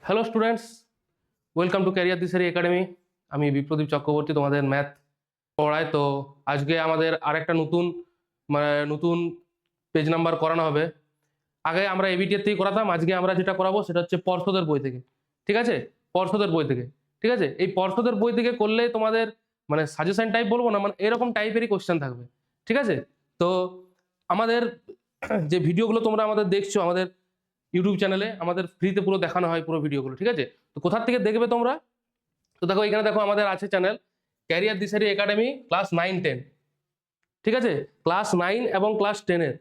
Hello students, welcome to career Dishari academy. আমি বিপ্রদীপ চক্রবর্তী তোমাদের math পড়াই। তো আজকে আমাদের আরেকটা নতুন পেজ নাম্বার করানো হবে। আগে আমরা এবিটি এর থেকে করাতাম, আজকে আমরা যেটা করাবো সেটা হচ্ছে পর্ষদের বই থেকে। ঠিক আছে, পর্ষদের বই থেকে। ঠিক আছে, এই পর্ষদের বই থেকে করলে তোমাদের সাজেশন টাইপ বলবো না, এরকম টাইপেরই কোশ্চেন থাকবে। ঠিক আছে, তো আমাদের যে ভিডিওগুলো তোমরা আমাদের দেখছো আমাদের ইউটিউব চ্যানেলে, আমাদের ফ্রিতে পুরো দেখানো হয় পুরো ভিডিওগুলো। ঠিক আছে, তো কোথা থেকে দেখবে তোমরা? তো দেখো এখানে দেখো আমাদের আছে channel career Dishari academy class 9-10। ঠিক আছে, ক্লাস 9 এবং ক্লাস 10-এর।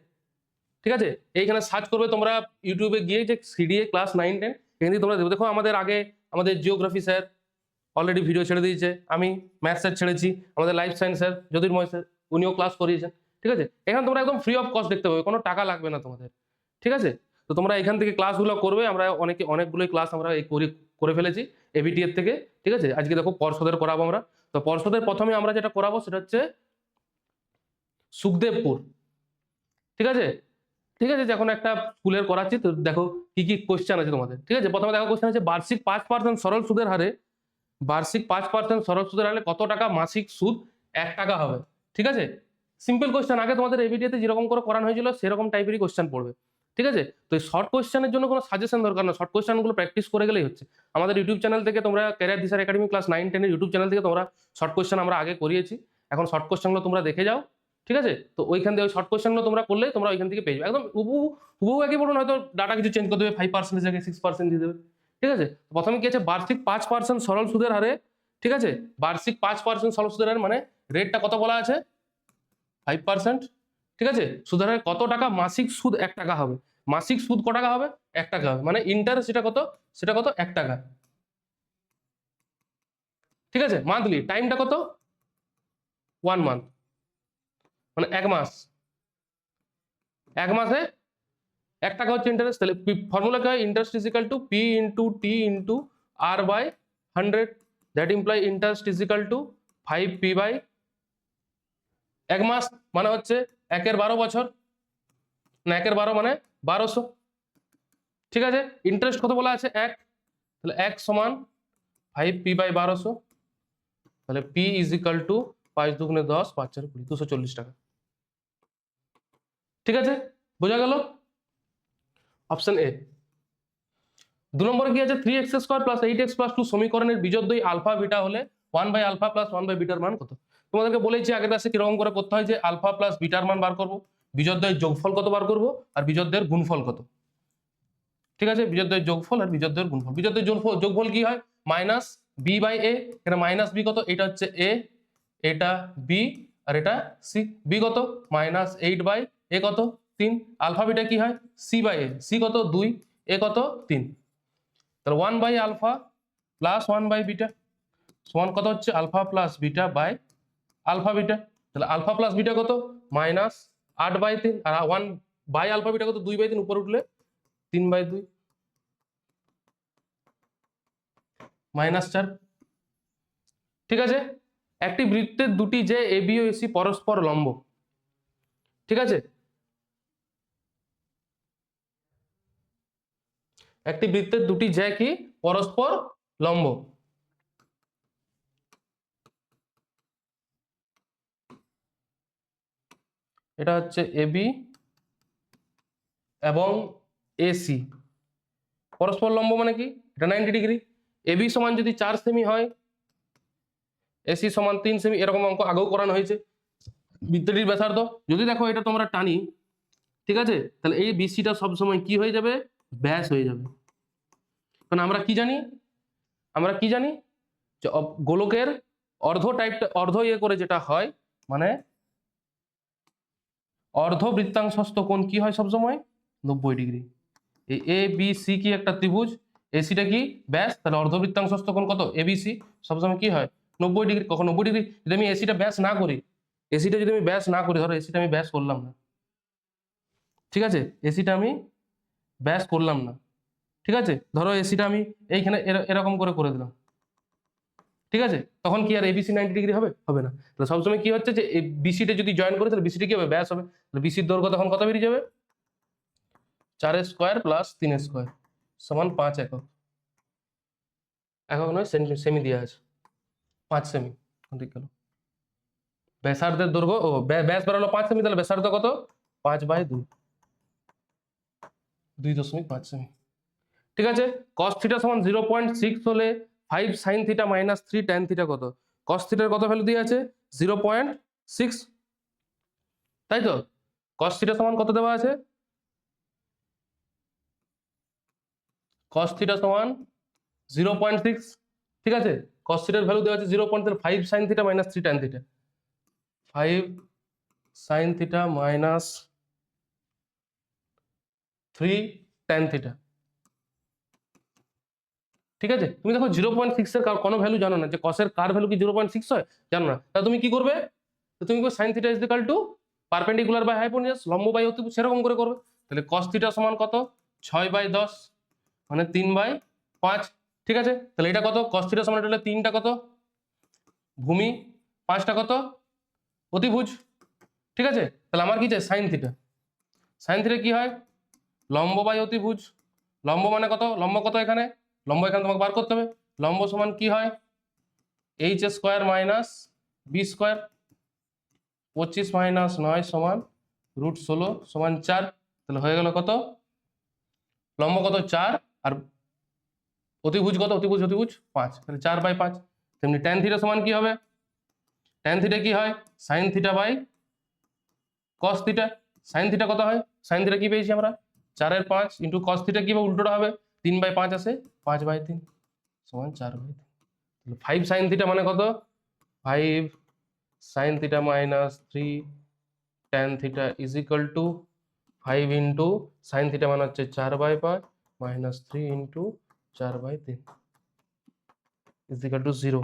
ঠিক আছে, এইখানে সার্চ করবে তোমরা ইউটিউবে গিয়ে যে সিডিএ ক্লাস 9-10, এখান থেকে তোমরা দেখো আমাদের আগে আমাদের জিওগ্রাফি স্যার অলরেডি ভিডিও ছেড়ে দিয়েছে, আমি ম্যাথ স্যার ছেড়েছি, আমাদের লাইফ সায়েন্স স্যার জ্যোতির্ময় স্যার উনিও ক্লাস করিয়েছেন। ঠিক আছে, এখানে তোমরা একদম ফ্রি অফ কস্ট দেখতে পাবে, কোনো টাকা লাগবে না তোমাদের। ঠিক আছে, তো তোমরা এখান থেকে ক্লাসগুলো করবে। আমরা অনেকগুলোই ক্লাস আমরা করে ফেলেছি এবিটি এর থেকে। ঠিক আছে, আজকে দেখো পর্ষদের করাবো আমরা। তো পর্ষদের প্রথমে আমরা যেটা করাবো সেটা হচ্ছে সুখদেবপুর। ঠিক আছে, ঠিক আছে, যখন একটা স্কুলের করাচ্ছি তো দেখো কি কি কোশ্চেন আছে তোমাদের। ঠিক আছে, প্রথমে দেখো কোশ্চেন আছে বার্ষিক 5% সরল সুদের হারে, বার্ষিক 5% সরল সুদের হারে কত টাকা মাসিক সুদ 1 টাকা হবে। ঠিক আছে, সিম্পল কোশ্চেন, আগে তোমাদের এবিটিতে যেরকম করে করানো হয়েছিল সেরকম টাইপেরই কোশ্চেন পড়বে। ঠিক আছে, তো এই শর্ট কোশ্চেনের জন্য কোনো সাজেশন দরকার না, শর্ট কোশ্চেনগুলো প্র্যাকটিস করে গেলেই হচ্ছে। আমাদের ইউটিউব চ্যানেল থেকে তোমরা ক্যারিয়ার দিশারি একাডেমি ক্লাস 9-10 এর ইউটিউব চ্যানেল থেকে তোমরা শর্ট কোশ্চেন আমরা আগে করিয়েছি, এখন শর্ট কোশ্চেনগুলো তোমরা দেখে যাও। ঠিক আছে, তো ওইখান থেকে ওই শর্ট কোশ্চেনগুলো তোমরা করলে তোমরা ওইখান থেকে পেয়ে যাবে, একদম হুবহু একই পড়ুন, হয়তো ডাটা কিছু চেঞ্জ করে দেবে, 5% জায়গায় 6% দিয়ে দেবে। ঠিক আছে, প্রথমে কি আছে বার্ষিক 5% সরল সুদের হারে। ঠিক আছে, বার্ষিক 5% সরল সুদের হার মানে রেটটা কত বলা আছে 5%। ঠিক আছে, সুদের হারে কত টাকা মাসিক সুদ 1 টাকা হবে। মাসিক সুদ ক টাকা হবে 1 টাকা হবে, মানে ইন্টারেস্ট সেটা কত 1 টাকা। ঠিক আছে, মান্থলি টাইমটা কত 1 মান্থ, মানে 1 মাস। 1 মাসে 1 টাকা হচ্ছে ইন্টারেস্ট। তাহলে ফর্মুলা কি হয়, interest is equal to P into T into R by 100, that imply interest is equal to 5p by 1 মাস মানে হচ্ছে 1 এর 12 বছর, না 1 এর 12 মানে 1200। ঠিক আছে, ইন্টারেস্ট কত বলা আছে 1, তাহলে 1 সমান 5p বাই 1200, তাহলে p ইজ ইকুয়াল টু 5 দুগুণে 10, 5 4 20, 240 টাকা। ঠিক আছে, বোঝা গেল অপশন এ। 2 নম্বরে কি আছে 3x² প্লাস 8x প্লাস 2 সমীকরণের বিজোড়দ্বয় আলফা বিটা হলে 1 বাই আলফা প্লাস 1 বাই বিটার মান কত? তোমাদেরকে বলেছি আগের ক্লাসে কিরকম করে করতে হয়, যে আলফা প্লাস বিটার মান বার করবো, বিজোড়দ্বয়ের যোগফল কত বার করবো, আর বিজোড়দ্বয়ের গুণফল কত। ঠিক আছে, বিজোড়দ্বয়ের যোগফল আর বিজোড়দ্বয়ের গুণফল। বিজোড়দ্বয়ের যোগফল কি হয় মাইনাস বি বাই এ, এখানে মাইনাস বি কত, এটা হচ্ছে এ, এটা বি আর এটা সি। বি কত -8 বাই এ কত 3, আলফা বিটা কি হয় সি বাই এ, সি কত 2, এ কত 3, তাহলে 1 by alpha plus 1 by beta সমান কত হচ্ছে alpha plus beta by alpha beta. তাহলে আলফা প্লাস বিটা কত -8 বাই 3, আর 1 বাই আলফা বিটা কত 2 বাই 3, উপরে উঠলে 3 বাই 2 -4। ঠিক আছে, একটি বৃত্তের দুটি যে এবি ও এসি পরস্পর লম্ব। ঠিক আছে, একটি বৃত্তের দুটি যে কি পরস্পর লম্ব। এটা হচ্ছে এবি এবং এসি পরস্পর লম্ব, মানে কি এটা 90 ডিগ্রি। এবি সমান যদি 4 সেমি হয়, এসি সমান 3 সেমি, এরকম অঙ্ক আগেও করানো হয়েছে। বৃত্তটির ব্যাসার্ধ যদি দেখো এটা তোমরা টানি, ঠিক আছে, তাহলে এই বিসিটা সবসময় কি হয়ে যাবে ব্যাস হয়ে যাবে। কারণ আমরা কি জানি যে গোলকের অর্ধ করে যেটা হয়, মানে অর্ধ বৃত্তাংশস্থ কোণ কি হয় সবসময় 90 ডিগ্রি। এই এ বি সি কি একটা ত্রিভুজ, এসিটা কি ব্যাস, তাহলে অর্ধ বৃত্তাংশস্থ কোণ কত এবিসি সবসময় কি হয় 90 ডিগ্রি। কখন 90 ডিগ্রি যদি আমি এসিটা ব্যাস না করি, ধরো এসিটা আমি ব্যাস করলাম না, ঠিক আছে, এসিটা আমি ব্যাস করলাম না, ঠিক আছে, ধরো এসিটা আমি এইখানে এরকম করে দিলাম, ঠিক আছে, তখন কি আর এবিসি 90 ডিগ্রি হবে না। তাহলে সবসময় কি হচ্ছে যে বিসিটা যদি জয়েন করি তাহলে বিসিটা কি হবে ব্যাস হবে। তাহলে বিসির দৈর্ঘ্য তখন কত বেরিয়ে যাবে 4 স্কোয়ার প্লাস 3 স্কোয়ার সমান 5 একক। একক নয়, সেমি দেওয়া আছে 5 সেমি। ঠিক গেল। ব্যাসার্ধের দৈর্ঘ্য ও ব্যাস বেরোলো 5 সেমি, তাহলে ব্যাসার্ধ কত? 5/2, 2.5 সেমি। ঠিক আছে। cos থিটা সমান 0.6 হলে 5 sin theta minus 3 tan theta কত? cos থিটার কত ভ্যালু দিয়ে আছে? 0.6, তাই তো? cos থিটা সমান কত দেওয়া আছে? cos থিটা সমান 0.6, ঠিক আছে। cos থিটার ভ্যালু দেওয়া আছে 0.5 sin theta minus 3 tan theta, 5 sin theta minus 3 tan theta. ঠিক আছে। তুমি দেখো 0.6 এর কোনো ভ্যালু জানো না, যে কসের কার ভ্যালু কি 0.6 হয়, জানো না। তাহলে তুমি কি করবে? তুমি sin theta is equal to perpendicular by hypotenuse, লম্ব বাই অতিভুজ, সেরকম করে করবে। তাহলে cos থিটা সমান কত? 6/10 মানে 3/5। ঠিক আছে। তাহলে এটা কত? cos থিটা সমান, এটা হলো 3টা কত ভূমি, 5টা কত অতিভুজ। ঠিক আছে। তাহলে আমার কি চাই? sin theta. sin থিটা কি হয়? লম্ব বাই অতিভুজ। লম্ব মানে কত? লম্ব কত এখানে? লম্ব এখানে তোমাকে বার করতে হবে। লম্ব সমান কি হয়? h square minus b square, 25 minus 9 সমান √16 সমান 4। তাহলে হয়ে গেল কত? লম্ব কত? 4, আর অতিভুজ কত? অতিভুজ 5, তাহলে 4/5। তেমনি tan থিটা সমান কি হবে? tan থিটা কি হয়? sin theta by cos theta. sin theta কত হয়? sin থিটা কি পেয়েছি আমরা? 4/5 ইন্টু cos থিটা কি হবে? উল্টোটা হবে, 3/5 আসে, 5/3 সমান 4/3। তাহলে 5 sin থিটা মানে কত? 5 sin theta minus 3 tan theta is equal two 5 into sin theta মানে হচ্ছে 4/5 minus 3 into 4/3 is equal two 0,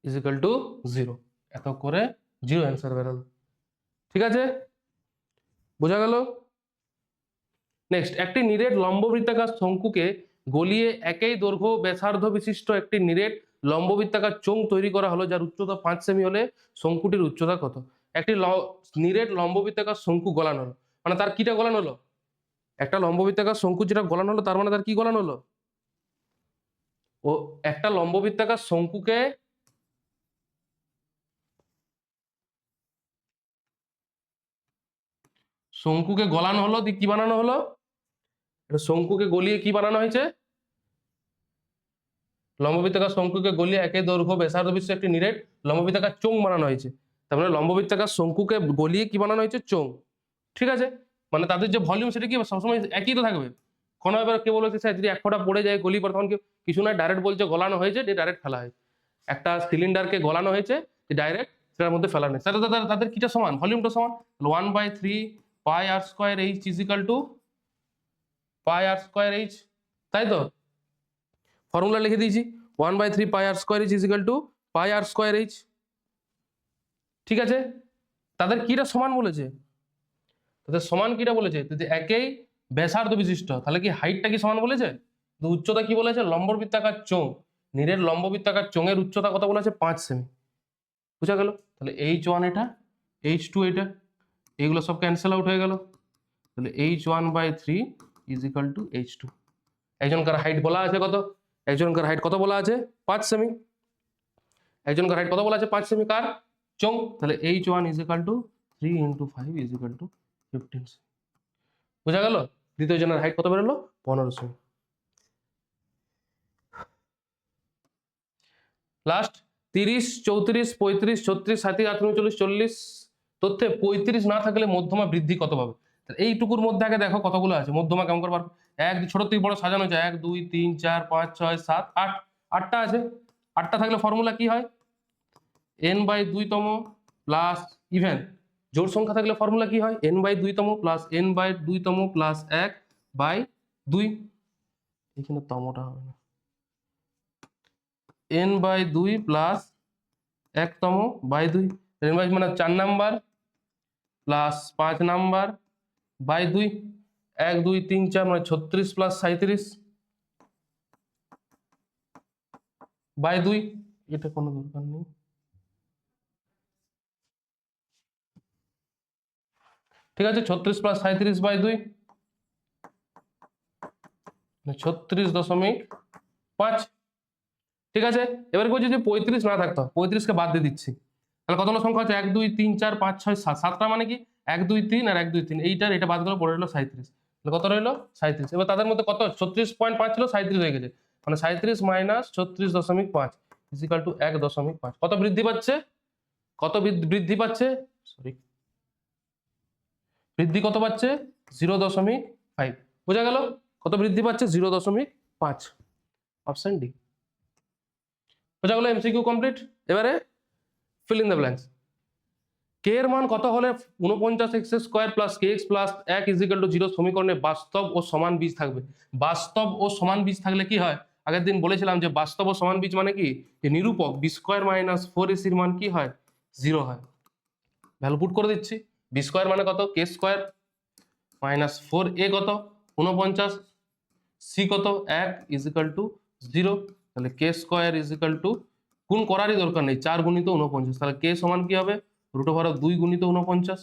is equal two 0। এত করে 0 অ্যান্সার বেরোলো। ঠিক আছে, বোঝা গেল? নেক্সট, একটি নিরেট লম্ববৃত্তাকার শঙ্কুকে গলিয়ে একই দৈর্ঘ্য ব্যাসার্ধ বিশিষ্ট একটি নিরেট লম্ববৃত্তাকার চোঙ তৈরি করা হলো, যার উচ্চতা 5 সেমি হলে শঙ্কুটির উচ্চতা কত? একটি নিরেট লম্ববৃত্তাকার শঙ্কু গলানো হলো, মানে তার কিটা গলানো হলো? একটা লম্ববৃত্তাকার শঙ্কু যেটা গলানো হলো, তার মানে তার কি গলানো হলো? ও একটা লম্ববৃত্তাকার শঙ্কুকে গলানো হলো, দিয়ে কি বানানো হলো? এটা শঙ্কুকে গলিয়ে কি বানানো হয়েছে? লম্ববৃত্তাকার শঙ্কুকে গলিয়ে একই দৈর্ঘ্য ব্যাসার্ধ বিশিষ্ট একটি নিরেট লম্ববৃত্তাকার চোঙ বানানো হয়েছে। তার মানে লম্ববৃত্তাকার শঙ্কুকে গলিয়ে কি বানানো হয়েছে? চোঙ। ঠিক আছে। মানে তাদের যে ভলিউম সেটা কি সবসময় একই তো থাকবে। কোনো এবার কে বলেছে স্যার যদি এক ফোঁটা পড়ে যায় গলি পড়ে, তখন কিছু না, ডাইরেক্ট বলছে গলানো হয়েছে, দিয়ে ডাইরেক্ট ফেলা হয়েছে। একটা সিলিন্ডারকে গলানো হয়েছে, ডাইরেক্ট সেটার মধ্যে ফেলা নেই। তাদের কিটা সমান? ভলিউমটা সমান 1/3 pi R square H is equal to pi R square H, তাই তো? ফর্মুলা লিখে দিয়েছি, 1/3 pi R square H is equal to pi R square H. ঠিক আছে। তাদের কিটা সমান বলেছে? তাদের সমান কিটা বলেছে? যদি একই ব্যাসার্ধ বিশিষ্ট, তাহলে কি হাইটটা কি সমান বলেছে? তো উচ্চতা কি বলেছে? লম্ববৃত্তাকার চোঙ, নিরেট লম্ববৃত্তাকার চোঙের উচ্চতা কত বলেছে? 5 সেমি। বুঝা গেল? তাহলে h1 এটা, h2 এটা, এইগুলো সব ক্যান্সেল আউট হয়ে গেল। তাহলে h1/3 is equal to h2। একজনকার হাইট বলা আছে কত? একজনকার হাইট কত বলা আছে? 5 সেমি। একজনকার হাইট কত বলা আছে? 5 সেমি। কার? চোঙ। তাহলে h1 is equal to 3 into 5 is equal two 15 semi. বুঝা গেল? দ্বিতীয় জনের হাইট কত বেরোলো? 15 সেমি। লাস্ট 30, 34, 35, 36, 37, 38, 40 তথ্যে 35 না থাকলে মধ্যমা বৃদ্ধি কত পাবে? এইটুকুর মধ্যে আগে দেখো কতগুলো আছে, মধ্যমা কেমন করে পারবে? এক ছোট থেকে বড় সাজানো যায়, 1 2 3 4 5 6 7 8, 8টা আছে। 8টা থাকলে ফর্মুলা কি হয়? n/2 তম প্লাস ইভেন জোড় সংখ্যা থাকলে ফর্মুলা কি হয়? n/2 তম প্লাস n/2 তম প্লাস 1/2। এখানে তমটা হবে না, n/2 প্লাস 1 তম বাই 2, মানে 4 নাম্বার প্লাস 5 নাম্বার বাই 2, 1 2 3 4 মানে 36 প্লাস 37 বাই 2। এটা কোনো দরকার নেই। ঠিক আছে, 36 প্লাস 37 বাই 2 36.5। ঠিক আছে, এবার বলছি যে 35 না থাকতো, 35কে বাদ দিয়ে দিচ্ছি, তাহলে কতগুলো সংখ্যা হচ্ছে 1 2 3 4 5 6 7, 7টা মানে কি 1 2 3 আর 1 2 3, এইটার এটা বাদ গেল, পড়ে রইলো 37। তাহলে কত রইলো 37। এবার তাদের মধ্যে কত 36.5 ছিল, 37 হয়ে গেছে, মানে 37 মাইনাস 36.5 ইজিক্যাল টু 1.5। কত বৃদ্ধি পাচ্ছে, কত বৃদ্ধি পাচ্ছে, সরি বৃদ্ধি কত পাচ্ছে 0.5। বোঝা গেল কত বৃদ্ধি পাচ্ছে 0.5, অপশন ডি। বোঝা গেল, এমসিকিউ কমপ্লিট। এবারে ফিল ইন দ্য ব্ল্যাঙ্কস। কে এর মান কত হলে 49x² plus kx plus 1 is equal to 0 সমীকরণে বাস্তব ও সমান বীজ থাকবে। বাস্তব ও সমান বীজ থাকলে কি হয়, আগের দিন বলেছিলাম যে বাস্তব ও সমান বীজ মানে কি, যে নিরূপক b² মাইনাস 4ac এর মান কি হয় 0 হয়। ভ্যালু পুট করে দিচ্ছি, b² মানে কত k² মাইনাস 4a কত 49, c কত 1 ইজিক্যাল টু 0। তাহলে k² ইজিক্যাল টু, গুণ করারই দরকার নেই, 4 গুণিত 49, তাহলে k সমান কি হবে √2 গুণিত 49,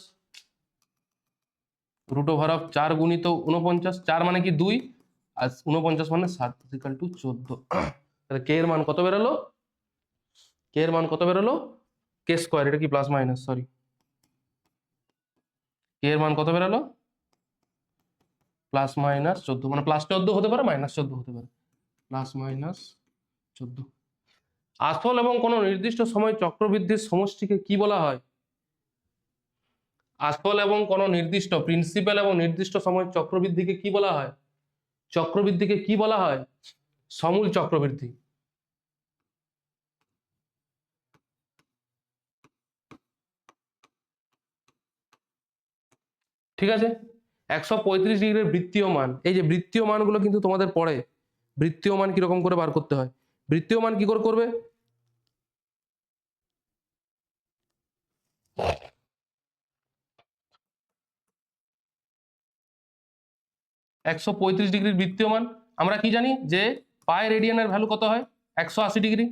√4 গুণিত 49, 4 মানে কি 2 আর 49 মানে 7 ইকুয়াল টু 14। তাহলে কে এর মান কত বেরোলো, কে এর মান কত বেরোলো k², এটা কি প্লাস মাইনাস, সরি, কে এর মান কত বেরোলো প্লাস মাইনাস 14, মানে প্লাস 14 হতে পারে মাইনাস 14 হতে পারে, প্লাস মাইনাস 14। আসল এবং কোন নির্দিষ্ট সময় চক্রবৃদ্ধির সমষ্টিকে কি বলা হয়, আসল এবং কোন নির্দিষ্ট প্রিন্সিপাল এবং নির্দিষ্ট সময় চক্রবৃদ্ধিকে কি বলা হয়, চক্রবৃদ্ধিকে কি বলা হয় সমূল চক্রবৃদ্ধি। ঠিক আছে, 135 ডিগ্রির বৃত্তীয় মান, এই যে বৃত্তীয় মানগুলো কিন্তু তোমাদের পড়ে, বৃত্তীয় মান কিরকম করে বার করতে হয়, বৃত্তীয় মান কি করে করবে, একশো 35 ডিগ্রির বৃত্তীয় মান আমরা কি জানি যে পাই রেডিয়ানের ভ্যালু কত হয় 180 ডিগ্রি,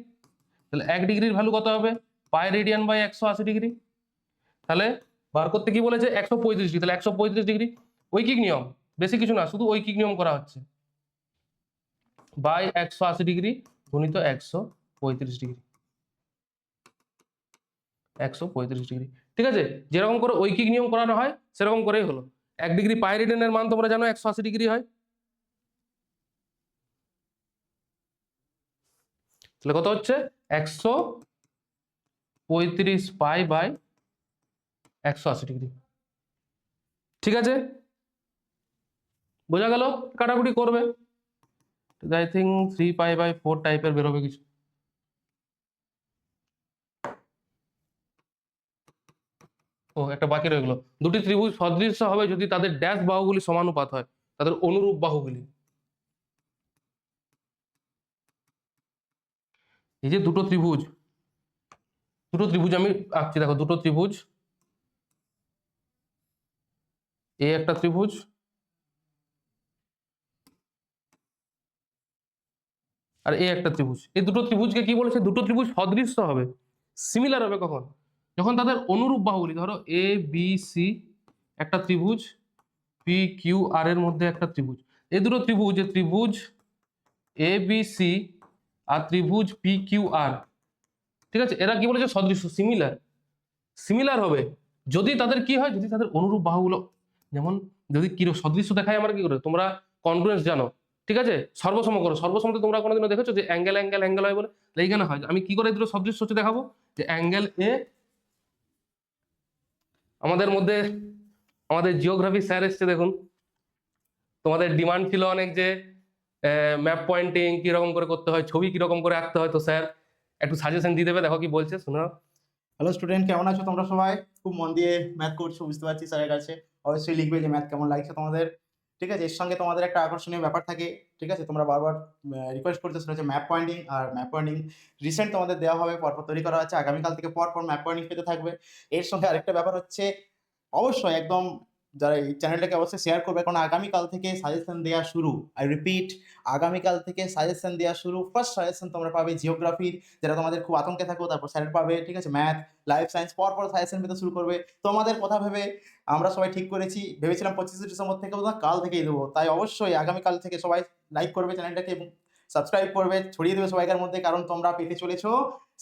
তাহলে 1 ডিগ্রির ভ্যালু কত হবে পাই রেডিয়ান বাই 180 ডিগ্রি। তাহলে বার করতে কি বলেছে 135 ডিগ্রি, তাহলে 135 ডিগ্রি ঐকিক নিয়ম, বেশি কিছু না, শুধু ঐকিক নিয়ম করা হচ্ছে, বাই 180 ডিগ্রি গুণিত 135 ডিগ্রি, 135 ডিগ্রি। ঠিক আছে, যেরকম করে ঐকিক নিয়ম করানো হয় সেরকম করেই হলো। 1 ডিগ্রি পাই রেডিয়ানের মান তোমরা জানো 180 ডিগ্রি হয়, তাহলে কত হচ্ছে 135 পাই বাই 180 ডিগ্রি। ঠিক আছে, বোঝা গেল, কাটাকুটি করবে, আই থিঙ্ক 3 পাই বাই 4 টাইপের বেরোবে কিছু। ও একটা বাকি রয়ে গেল, দুটি ত্রিভুজ সদৃশ্য হবে যদি তাদের ড্যাশ বাহুগুলি সমানুপাত হয়, তাদের অনুরূপ বাহুগুলি। এই যে দুটো ত্রিভুজ, দুটো ত্রিভুজ আমি আঁকছি, দেখো দুটো ত্রিভুজ, এ একটা ত্রিভুজ, আর এ একটা ত্রিভুজ, এই দুটো ত্রিভুজকে কি বলেছে, দুটো ত্রিভুজ সদৃশ্য হবে, সিমিলার হবে কখন, যখন তাদের অনুরূপ বাহুগুলি, ধরো এ বি সি একটা ত্রিভুজ, পি কিউ আর এর মধ্যে একটা ত্রিভুজ, এই দুটো ত্রিভুজ, ত্রিভুজ এ বি সি আর ত্রিভুজ পি কিউ আর, ঠিক আছে, এরা কি বলেছে সদৃশ্য, সিমিলার, সিমিলার হবে যদি তাদের কি হয়, যদি তাদের অনুরূপ বাহুগুলো, যেমন যদি কি সদৃশ্য দেখায় আমরা কি করে, তোমরা কনগ্রুয়েন্স জানো, ঠিক আছে, সর্বসম করো, সর্বসমতে তোমরা কোনোদিনও দেখেছো যে অ্যাঙ্গেল অ্যাঙ্গেল অ্যাঙ্গেল হয় বলে, এইখানে হয়, আমি কি করে দুটো সদৃশ্য হচ্ছে দেখাবো, যে অ্যাঙ্গেল এ, আমাদের মধ্যে আমাদের জিওগ্রাফি স্যার এসছে দেখুন, তোমাদের ডিমান্ড ছিল অনেক যে ম্যাপ পয়েন্টিং কিরকম করে করতে হয়, ছবি কিরকম করে আঁকতে হয়, তো স্যার একটু সাজেশন দিয়ে দেবে, দেখো কি বলছে শোনো। হ্যালো স্টুডেন্ট, কেমন আছো তোমরা সবাই? খুব মন দিয়ে ম্যাথ করছো বুঝতে পারছি স্যারের কাছে, অবশ্যই লিখবে যে ম্যাথ কেমন লাগছে তোমাদের। ঠিক আছে, এর সঙ্গে তোমাদের একটা আকর্ষণীয় ব্যাপার থাকে, ঠিক আছে, তোমরা বারবার রিকোয়েস্ট করতে সেটা হচ্ছে ম্যাপ পয়েন্টিং, আর ম্যাপ পয়েন্টিং রিসেন্ট তোমাদের দেওয়া হবে, পরপর তৈরি করা হচ্ছে, আগামীকাল থেকে পরপর ম্যাপ পয়েন্টিং পেতে থাকবে। এর সঙ্গে আরেকটা ব্যাপার হচ্ছে, অবশ্যই একদম যারা এই চ্যানেলটাকে অবশ্যই শেয়ার করবে, কারণ আগামীকাল থেকে সাজেশন দেওয়া শুরু, আই রিপিট, আগামীকাল থেকে সাজেশন দেওয়া শুরু। ফার্স্ট সাজেশন তোমরা পাবে জিওগ্রাফির, যেটা তোমাদের খুব আতঙ্কে থাকো, তারপর স্যারের পাবে, ঠিক আছে, ম্যাথ, লাইফ সায়েন্স, পরপর সাজেশন পেতে শুরু করবে। তোমাদের কথা ভেবে আমরা সবাই ঠিক করেছি, ভেবেছিলাম 25শে ডিসেম্বর থেকে, কাল থেকেই দেবো, তাই অবশ্যই আগামীকাল থেকে সবাই লাইক করবে চ্যানেলটাকে এবং সাবস্ক্রাইব করবে, ছড়িয়ে দেবে সবাইকার মধ্যে, কারণ তোমরা পেতে চলেছো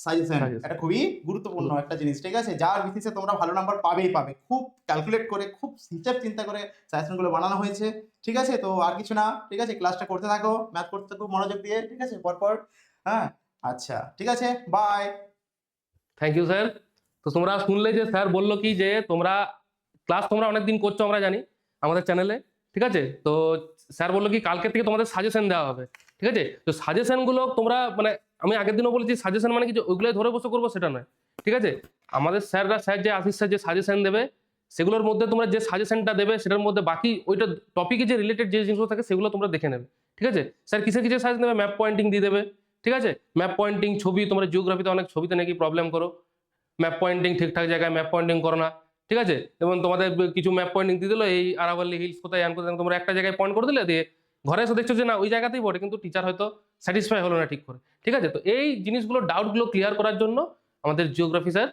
সাজেশন। Suggestion। এটা খুবই গুরুত্বপূর্ণ একটা জিনিস, ঠিক আছে, যার ভিত্তিতে তোমরা ভালো নাম্বার পাবেই পাবে। খুব ক্যালকুলেট করে, খুব হিসাব চিন্তা করে সাজেশনগুলো বানানো হয়েছে, ঠিক আছে। তো আর কিছু না, ঠিক আছে, ক্লাসটা করতে থাকো, ম্যাথ করতে থাকো মনোযোগ দিয়ে, ঠিক আছে, পরপর। হ্যাঁ, আচ্ছা, ঠিক আছে, বাই। Thank you sir. তো তোমরা শুনলে যে স্যার বললো কি যে তোমরা ক্লাস তোমরা অনেকদিন করছো আমরা জানি আমাদের চ্যানেলে, ঠিক আছে। তো স্যার বললো কি কালকে থেকে তোমাদের সাজেশন দেওয়া হবে, ঠিক আছে। তো সাজেশনগুলো তোমরা মানে আমি আগের দিনও বলেছি সাজেশন মানে কি যে ওইগুলো ধরে বসে করবো সেটা নয়, ঠিক আছে। আমাদের স্যার যে আশিস স্যার যে সাজেশন দেবে সেগুলোর মধ্যে তোমরা যে সাজেশনটা দেবে সেটার মধ্যে বাকি ওইটা টপিকে যে রিলেটেড যে জিনিসগুলো থাকে সেগুলো তোমরা দেখে নেবে, ঠিক আছে। স্যার কিসের কিসের সাজেশন দেবে, ম্যাপ পয়েন্টিং দিয়ে দেবে, ঠিক আছে। ম্যাপ পয়েন্টিং, ছবি, তোমরা জিওগ্রাফিতে অনেক ছবিতে নাকি প্রবলেম করো, ম্যাপ পয়েন্টিং ঠিকঠাক জায়গায় ম্যাপ পয়েন্টিং করো না, ঠিক আছে। এবং তোমাদের কিছু ম্যাপ পয়েন্টিং দিয়ে দিলো এই আরাবল্লী হিলস কোথায় কোথায়, তোমরা একটা জায়গায় পয়েন্ট করে দিলে দিয়ে ঘরে এসে দেখছো যে না ওই জায়গাতেই বটে, কিন্তু টিচার হয়তো স্যাটিসফাই হলো না ঠিক করে, ঠিক আছে। তো এই জিনিসগুলো ডাউটগুলো ক্লিয়ার করার জন্য আমাদের জিওগ্রাফি স্যার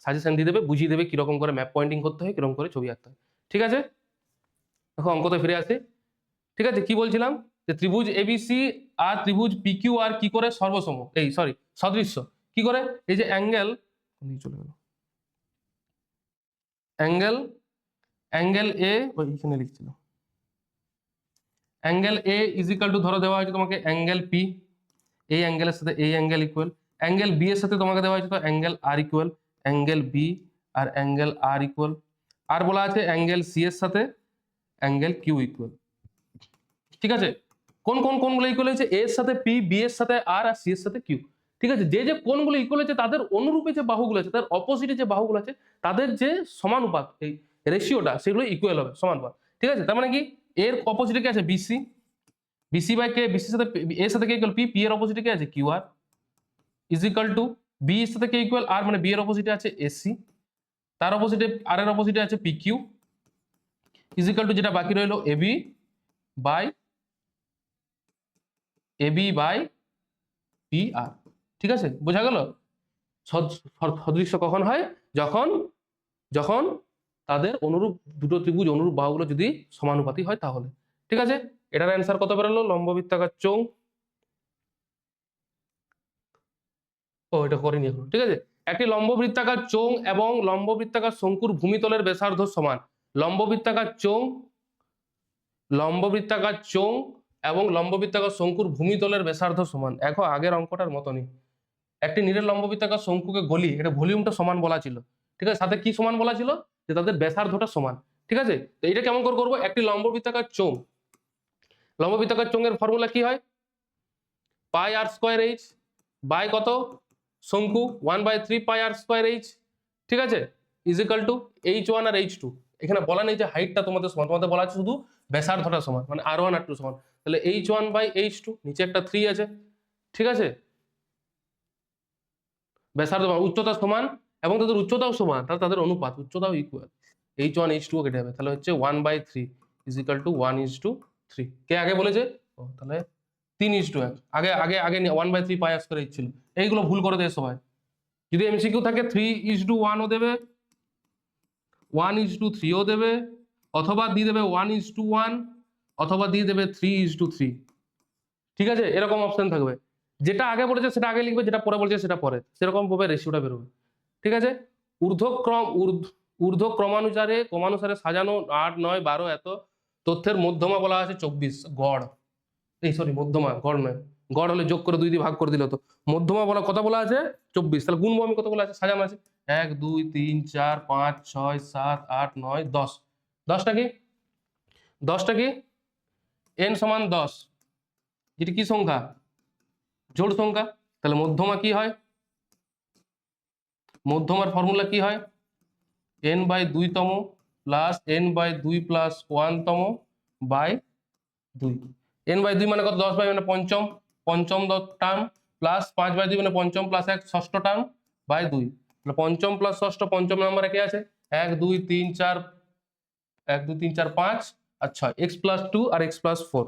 সাজেশন দিয়ে দেবে, বুঝিয়ে দেবে কিরকম করে ম্যাপ পয়েন্টিং করতে হয়, কিরকম করে ছবি আঁকতে হয়, ঠিক আছে। দেখো অঙ্কতে ফিরে আসি, ঠিক আছে। কি বলছিলাম যে ত্রিভুজ এবিসি আর ত্রিভুজ পিকিউ আর কি করে সর্বসম, এই সরি সদৃশ্য কি করে, এই যে অ্যাঙ্গেল চলে গেল, অ্যাঙ্গেল এ ওইখানে লিখছিল, angle A is equal to ধরো দেওয়া হয়েছে তোমাকে অ্যাঙ্গেল পি, এই অ্যাঙ্গেলের সাথে এই অ্যাঙ্গেল ইকুয়াল, অ্যাঙ্গেল বি এর সাথে তোমাকে দেওয়া হয়েছে তো অ্যাঙ্গেল আর ইকুয়াল, অ্যাঙ্গেল বি আর অ্যাঙ্গেল আর ইকুয়াল, আর বলা আছে অ্যাঙ্গেল সি এর সাথে অ্যাঙ্গেল কিউ ইকুয়াল, ঠিক আছে। কোনগুলো ইকুয়াল হয়েছে, এ এর সাথে পি, বি এর সাথে আর সি এর সাথে কিউ, ঠিক আছে। যে কোনগুলো ইকুয়াল হয়েছে তাদের অনুরূপে যে বাহুগুলো আছে, তার অপোজিটে যে বাহুগুলো আছে তাদের যে সমানুপাত এই রেশিওটা সেগুলো ইকুয়াল হবে, সমানুপাত, ঠিক আছে। তার মানে কি এর অপোজিটে কি আছে বিসি, বিসি বাই কে, বিসির সাথে এর সাথে কে ইকুয়াল পি, পি এর অপোজিটে কি আছে Q R, is equal to B এর সাথে কে ইকুয়াল আর, মানে বি এর অপোজিটে আছে এসি, তার অপোজিটে আর এর অপোজিটে আছে P Q, is equal to যেটা বাকি রইলো এবি বাই পি আর, ঠিক আছে, বোঝা গেল। সদৃশ্য কখন হয়, যখন যখন তাদের অনুরূপ দুটো ত্রিভুজ অনুরূপ বাহুগুলো যদি সমানুপাতি হয় তাহলে, ঠিক আছে। এটার অ্যান্সার কত বেরোলো, লম্ববৃত্তাকার চোঙ, ও এটা করিনি এখন, ঠিক আছে। একটি লম্ববৃত্তাকার চোঙ এবং লম্ববৃত্তাকার শঙ্কুর ভূমিতলের ব্যাসার্ধ সমান, লম্ববৃত্তাকার চোঙ এবং লম্ববৃত্তাকার শঙ্কুর ভূমিতলের ব্যাসার্ধ সমান। এখন আগের অঙ্কটার মতনই, একটি নিরেট লম্ববৃত্তাকার শঙ্কুকে গলি, এটা ভলিউমটা সমান বলা ছিল, ঠিক আছে, সাথে কি সমান বলা ছিল যে তাদের ব্যাসার্ধটা সমান, ঠিক আছে। তো এটা কেমন করে করবো, একটি লম্ববৃত্তাকার চোঙের ফর্মুলা কি হয়, পাই আর স্কোয়ার এইচ বাই কত শঙ্কু 1/3 পাই আর স্কোয়ার এইচ, ঠিক আছে, is equal two H1 R H2। এখানে বলা নেই যে হাইটটা তোমাদের সমান, তোমাদের বলা আছে শুধু ব্যাসার্ধটা সমান, মানে R1 R2 সমান, তাহলে H1 বাই H2, নিচে একটা 3 আছে, ঠিক আছে। ব্যাসার্ধ উচ্চতা সমান এবং তাদের উচ্চতাও সমান, তাহলে তাদের অনুপাত উচ্চতাও ইকুয়াল, H1 H2 কেটে যাবে, তাহলে হচ্ছে 1/3 ইজ ইকাল টু 1:3। কে আগে বলেছে, ও তাহলে 3:1, আগে আগে আগে 1/3 পাই আর স্কয়ার এইচ ছিল, এইগুলো ভুল করে দেয় সবাই। যদি এমসিকিউ থাকে 3:1ও দেবে, 1:3ও দেবে, অথবা দিয়ে দেবে 1:1, অথবা দিয়ে দেবে 3:3, ঠিক আছে, এরকম অপশন থাকবে। যেটা আগে বলেছে সেটা আগে লিখবে, যেটা পরে বলেছে সেটা পরে, সেরকম ভাবে রেশিওটা বেরোবে, ঠিক আছে। ক্রমানুসারে সাজানো 8, 9, 12 এত তথ্যের মধ্যমা বলা আছে 24, গড়, এই সরি মধ্যমা, গড় নয়, গড় হলে যোগ করে 2 দিয়ে ভাগ করে দিল, তো মধ্যমা বলা কত বলা আছে 24, তাহলে গুণবো আমি কত বলা আছে, সাজানো আছে 1 2 3 4 5 6 7 8 9 10, 10টা কি n সমান 10, যেটা কি সংখ্যা, জোড় সংখ্যা, তাহলে মধ্যমা কি হয়, মধ্যমার ফর্মুলা কি হয়, n/2 plus n/2 plus 1 by 2, n/2 মানে কত, 10 বাই মানে পঞ্চম টার্ম, প্লাস 5/2 মানে পঞ্চম প্লাস 1 ষষ্ঠ টার্ম বাই 2, তাহলে পঞ্চম প্লাস ষষ্ঠ, পঞ্চম নাম্বারে কে আছে 1 2 3 4 5 আর 6, x প্লাস 2 আর x plus 4,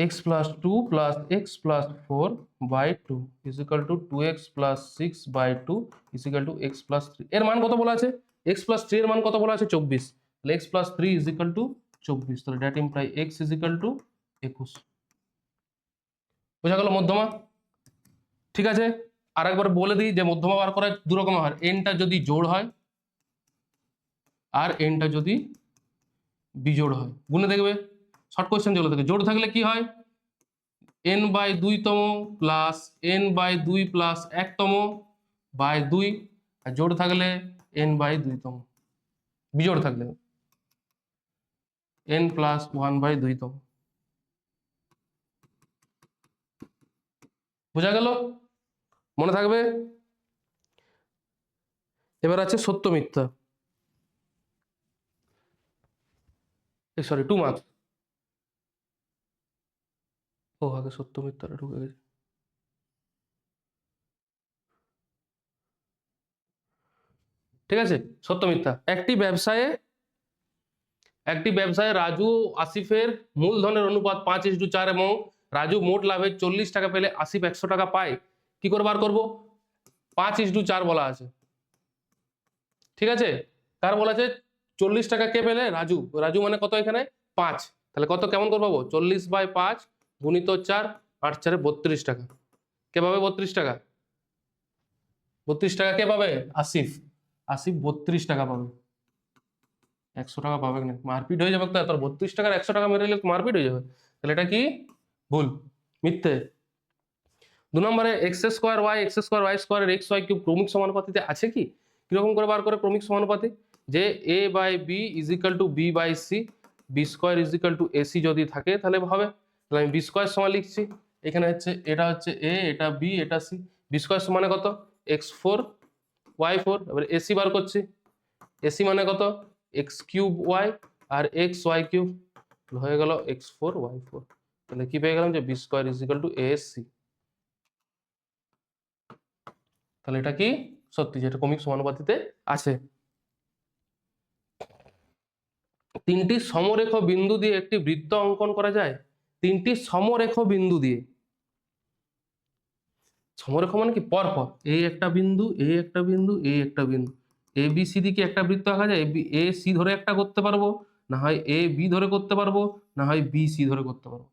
x plus 2 plus x plus 4 by 2 is equal to 2x plus 6 by 2 is equal to x plus 3, এর মান কত বলা আছে, x plus 3 এর মান কত বলা আছে 24, তাহলে x plus 3 is equal to 24, তাহলে that imply x is equal to 21, বোঝা গেল মধ্যমা। ঠিক আছে, আর একবার বলে দিই যে মধ্যমা বার করার দু রকম হয়, এনটা যদি জোড় হয় আর এনটা যদি বিজোড় হয়। গুণে দেখবে, শর্ট কোয়েশ্চেন যেগুলো থাকে, জোড় থাকলে কি হয়, এন বাই 2তম প্লাস এন বাই 2 প্লাস 1তম বাই 2, আর জোড় থাকলে এন বাই 2তম, বিজোড় থাকলে এন প্লাস 1 বাই 2তম। বোঝা গেল, মনে থাকবে। এবার আছে সত্য মিথ্যা, সরি 2 মার্কস। ও আগে সত্য মিথ্যাটা ঢুকে গেছে। ঠিক আছে, সত্য মিথ্যা। একটি ব্যবসায়ে রাজু ও আসিফের মূলধনের অনুপাত 5:4 এবং রাজু মোট লাভে 40 টাকা পেলে আসিফ 100 টাকা পায়, কি করে বার করবো? 5:4 বলা আছে। ঠিক আছে, কার বলা আছে? 40 টাকা কে পেলে? রাজু। রাজু মানে কত এখানে? 5। তাহলে কত কেমন করে পাবো? 40/5 গুণিত 4, 8 4 32 টাকা। কে পাবে 32 টাকা? 32 টাকা কে পাবে? আসিফ। আসিফ 32 টাকা পাবে। 100 টাকা পাবে না, মারপিট হয়ে যাবে তো। তোর 32 টাকার 100 টাকা মেরে নিলে মারপিট হয়ে যাবে। তাহলে এটা কি? ভুল, মিথ্যে। 2 নম্বরে x² y² x y³ ক্রমিক সমানুপাতিতে আছে কি? কিরকম করে বার করে ক্রমিক সমানুপাতি? যে a/b = b²b² যদি থাকে তাহলে হবে। তাহলে আমি b² সমান লিখছি, এখানে হচ্ছে এটা হচ্ছে a, এটা b, এটা c। b² সমানে কত? x4 y4। এবার ac বার করছি, ac মানে কত? x³ y আর xy³ হয়ে গেল x4 y4। তাহলে কি পেয়ে গেলাম? যে b² = asc। তাহলে এটা কি? সত্যি, যেটা ক্রমিক সমানুপাতিতে আছে। 3টি সমরেখ বিন্দু দিয়ে একটি বৃত্ত অঙ্কন করা যায়। 3টি সমরেখ বিন্দু দিয়ে, সমরেখ মানে কি? পরপর, এই একটা বিন্দু, এই একটা বিন্দু, এই একটা বিন্দু, এ বি সি দিকে একটা বৃত্ত আঁকা যায়। এ সি ধরে একটা করতে পারবো, না হয় এ বি ধরে করতে পারবো, না হয় বি সি ধরে করতে পারবো।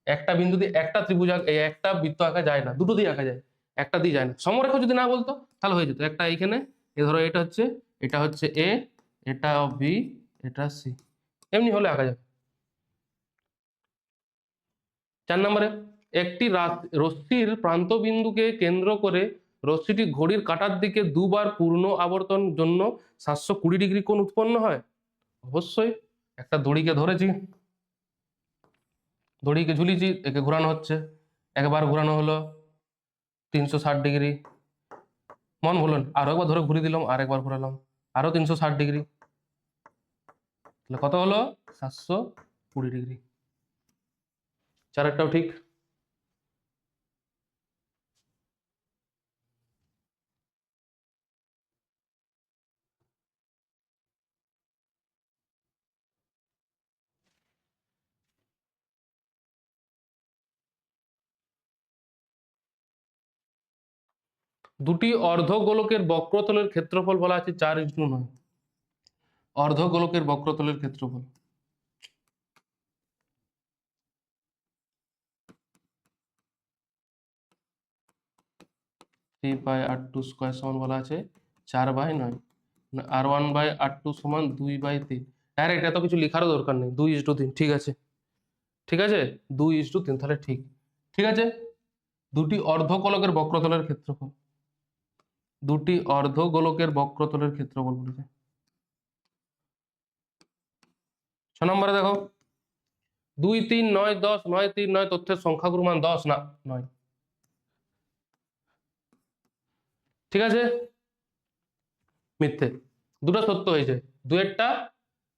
একটা বিন্দু দিয়ে একটা ত্রিভুজ একটা বৃত্ত আঁকা যায় না, দুটো দিয়ে আঁকা যায়, একটা দিয়ে যায় না। সমরেখ যদি না বলতো তাহলে হয়ে যেত। একটা এইখানে, এ ধরো এটা হচ্ছে এ, এটা বি, এটা সি, এমনি হলে আঁকা যাবে। 4 নম্বরে, একটি রশ্মির প্রান্তবিন্দুকে কেন্দ্র করে রশ্মিটি ঘড়ির কাঁটার দিকে দুবার পূর্ণ আবর্তন জন্য 720 ডিগ্রি কোণ উৎপন্ন হয়। অবশ্যই। একটা দড়িকে ধরেছি, দড়িকে ঝুলিয়েছি, একে ঘোরানো হচ্ছে, একবার ঘোরানো হলো 360 ডিগ্রি। মন বলুন, আরো একবার ধরে ঘুরিয়ে দিলাম, আর একবার ঘোরালাম, আরো 360 ডিগ্রি। তাহলে কত হলো? 720 ডিগ্রি। চারেরটাও ঠিক। দুটি অর্ধগোলকের বক্রতলের ক্ষেত্রফল বলা আছে 4:9। অর্ধগোলকের বক্রতলের ক্ষেত্রফল, (3/r² সমান বলা আছে 4/9, r1/r2 সমান 2/3। ডাইরেক্ট এত কিছু লেখারও দরকার নেই, 2:3। ঠিক আছে, ঠিক আছে, 2:3, তাহলে ঠিক। ঠিক আছে, দুটি অর্ধগোলকের বক্রতলের ক্ষেত্রফল, দুটি অর্ধগোলকের বক্রতলের ক্ষেত্রফল বলেছে। 6 নম্বরে দেখো, 2 3 9 10 9 3 9 তথ্যের সংখ্যাগুরু মান 10 না 9। ঠিক আছে, মিথ্যে। দুটো সত্য হয়েছে, 2-এরটা,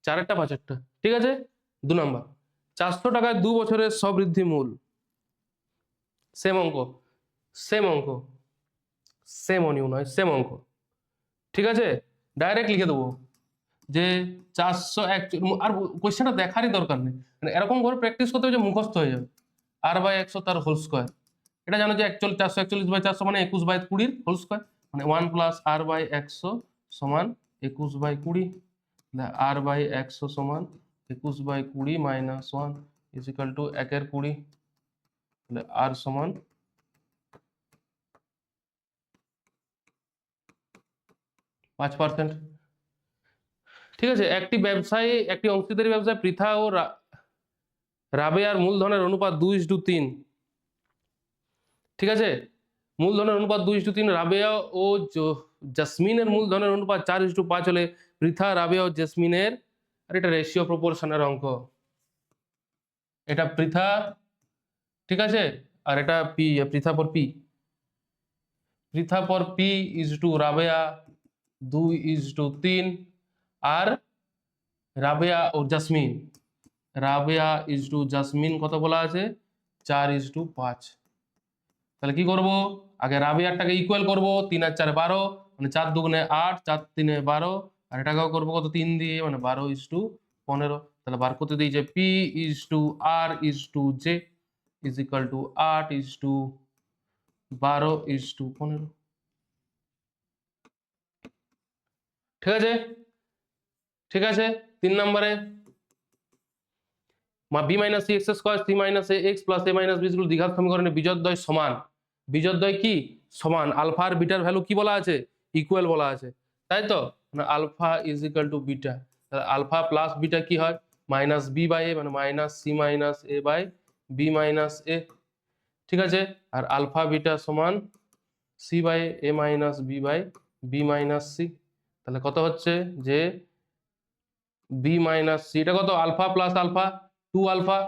4-এরটা, 5-এরটা। ঠিক আছে। 2 নম্বর, 400 টাকায় 2 বছরের সবৃদ্ধি মূল। সেম অঙ্ক, সেম অঙ্ক, সেম অনিউ নয়, সেম অঙ্ক। ঠিক আছে, ডাইরেক্ট লিখে দেবো যে 401, আর কোয়েশ্চেনটা দেখারই দরকার নেই, মানে এরকম করে প্র্যাকটিস করতে হবে যে মুখস্থ হয়ে যাবে। r/100 তার হোল স্কোয়ার, এটা জানো যে 441/400 মানে 21/20 হোল স্কোয়ার, মানে 1 + r/100 সমান 21/20। r/100 সমান 21/20 - 1 = 1/20। তাহলে আর সমান %5। ঠিক আছে, একটি ব্যবসায়ী একটি অংশীদারি ব্যবসায় পৃথা ও রাবেয়ার মূলধনের অনুপাত 2:3। ঠিক আছে, মূলধনের অনুপাত 2:3, রাবেয়া ও জাসমিনের মূলধনের অনুপাত 4:5 হলে পৃথা, রাবেয়া ও জেসমিনের, আর এটা রেশিও প্রপোর্শনের অঙ্ক। এটা পৃথা, ঠিক আছে, আর এটা পি, পৃথা পর পি, পৃথা পর পি ইজ টু রাবেয়া 2:3, আর রাবেয়া ও জাসমিন, রাবেয়া ইজ টু জাসমিন কত বলা আছে 4:5। তাহলে কি করব, আগে রাবেয়ারটাকে ইকুয়াল করব, 3 আর 4 12, মানে 4 দুগুণে 8, 4 3 12, আর এটাকেও করবো কত 3 দিয়ে, মানে 12:15। তাহলে বার করতে দিয়েছে P is to R is to J is equal to 8:12:15। ঠিক আছে, ঠিক আছে। 3 নম্বরে B minus C X square C minus A X plus A minus B গুলো দ্বিঘাত সমীকরণে বিজোড়দ্বয় সমান, বিজোড়দ্বয় কি সমান, আলফা আর বিটার ভ্যালু কি বলা আছে ইকুয়াল বলা আছে, তাই তো, মানে alpha is equal to beta. Alpha plus beta কি হয় মাইনাস বি বাই এ, মানে minus C minus A by B minus A. ঠিক আছে, আর আলফা বিটা সমান C by A minus B by B minus C. তাহলে কত হচ্ছে যে বি মাইনাস সি, এটা কত আলফা প্লাস আলফা 2 আলফা,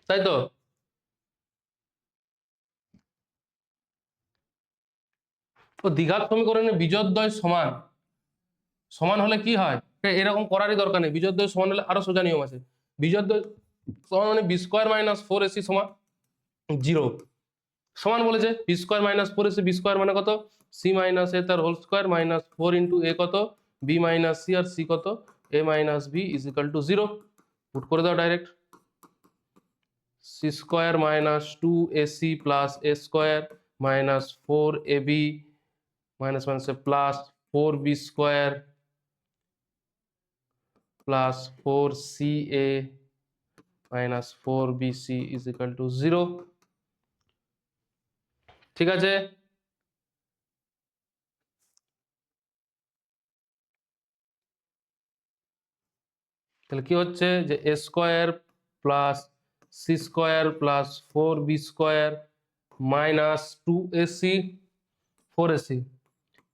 তাই তো। তো দ্বিঘাত সমীকরণে বিজোড়দ্বয় সমান, সমান হলে কি হয়, এরকম করারই দরকার নেই, বিজোড়দ্বয় সমান হলে আরো সোজা নিয়ম আছে। বিজোড়দ্বয় সমান মানে বি স্কোয়ার মাইনাস 4ac সমান 0, সমান বলেছে B square minus 4ac, B square মানে কত সি মাইনাস এ তার whole square minus 4 into A কত বি মাইনাস সি, আর সি কত A minus B is equal to 0। Put করে দাও direct, C square minus 2ac plus A square minus 4ab minus minus plus 4b square plus 4ca minus 4bc is equal to 0। ঠিক আছে, তাহলে কি হচ্ছে যে A square plus C square plus 4b square minus 2ac 4ac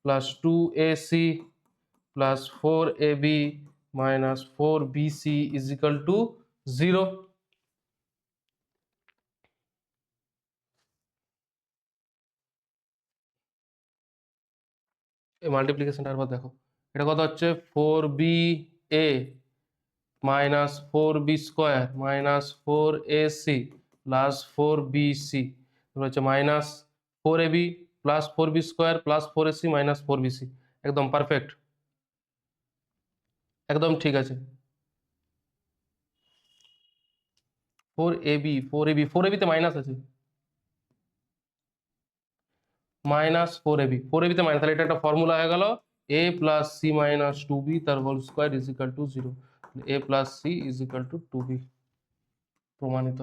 plus 2ac plus 4ab minus 4bc is equal to 0। এই মাল্টিপ্লিকেশনটা আবার দেখো, এটা কত হচ্ছে 4ba minus 4b square minus 4ac plus 4bc হচ্ছে minus 4ab plus 4b square plus 4ac minus 4bc। একদম perfect, একদম ঠিক আছে। 4ab তে মাইনাস আছে, মাইনাস 4ab তে মাইনাস, তাহলে এটা একটা ফর্মুলা হয়ে গেল a plus C minus 2b তার whole square is equal to 0, a plus C is equal to 2b, প্রমাণিত।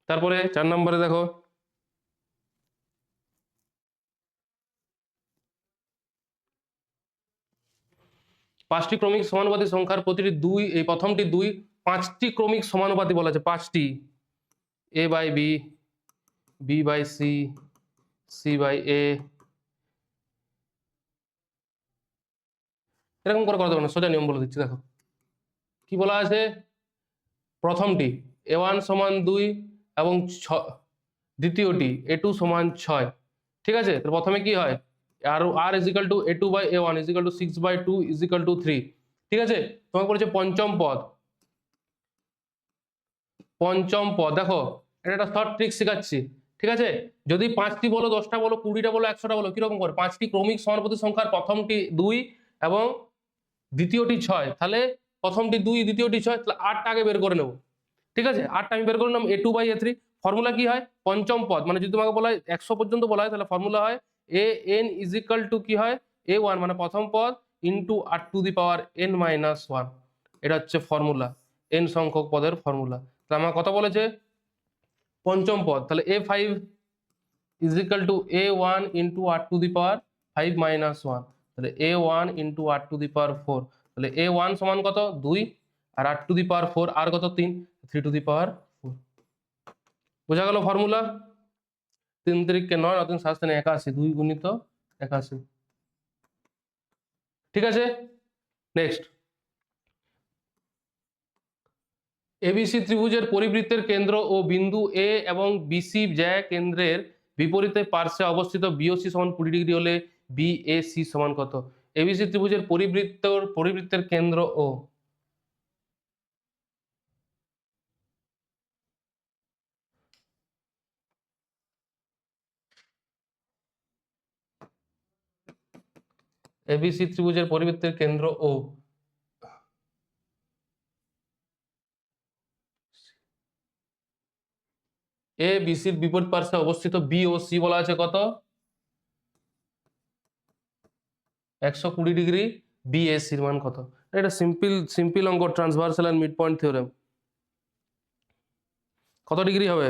তারপরে 4 নম্বরে দেখো, পাঁচটি ক্রমিক সমানুপাতি সংখ্যার প্রতিটি 2, এই প্রথমটি 2, 5টি ক্রমিক সমানুপাতি বলা আছে, 5টি, a by B, B by C, C by A, এরকম করে করা যাবে না, সোজা নিয়ম বলে দিচ্ছি দেখো কি বলা আছে। প্রথমটি a1 সমান 2 এবং দ্বিতীয়টি a2 সমান 6। ঠিক আছে, তো প্রথমে কি হয় R is equal to a2 by a1 is equal to 6/2 is equal to 3। ঠিক আছে, তোমাকে বলেছে পঞ্চম পদ, পঞ্চম পদ দেখো, এটা একটা শর্ট ট্রিক শেখাচ্ছি। ঠিক আছে, যদি 5টি বলো 10টা বলো 20টা বলো 100টা বলো কিরকম করে, 5টি ক্রমিক সমানুপাতি সংখ্যার প্রথমটি 2 এবং দ্বিতীয়টি 6, তাহলে প্রথমটি 2 দ্বিতীয়টি 6, তাহলে 8টা আগে বের করে নেবো। ঠিক আছে, 8টা আমি বের করে নিলাম a2 বাই a3। ফর্মুলা কি হয় পঞ্চম পদ, মানে যদি তোমাকে বলা হয় 100 পর্যন্ত বলা হয় তাহলে ফর্মুলা হয় an ইজ ইকাল টু কি হয় a1 মানে প্রথম পদ into r to the power n minus 1। এটা হচ্ছে ফর্মুলা, n সংখ্যক পদের ফর্মুলা। তাহলে আমার কত বলেছে, পঞ্চম পদ, তাহলে a5 is equal to a1 into r to the power 5 minus 1, তাহলে a1 into r to the power 4, তাহলে a1 সমান কত 2 আর r টু দি পাওয়ার 4 আর কত 3, 3 টু দি পাওয়ার 4। বোঝা গেল ফর্মুলা? 3 3 9 আর 3 7 81, 2 গুণিত 81। ঠিক আছে, নেক্সট, এবিসি ত্রিভুজের পরিবৃত্তের কেন্দ্র ও বিন্দু এ এবং বিসি জ্যা কেন্দ্রের বিপরীতে পার্শ্বে অবস্থিত বিওসি সমান 20 ডিগ্রি হলে বিএসি সমান কত? এবিসি ত্রিভুজের পরিবৃত্তের কেন্দ্র ও এবিসি ত্রিভুজের পরিবৃত্তের কেন্দ্র ও এ বিসির বিপরীত পার্শ্বে অবস্থিত বি ও সি বলা আছে কত? 120 ডিগ্রি। বিএসির মান কত? এটা সিম্পল অঙ্ক, transversal and mid point theorem. কত ডিগ্রি হবে?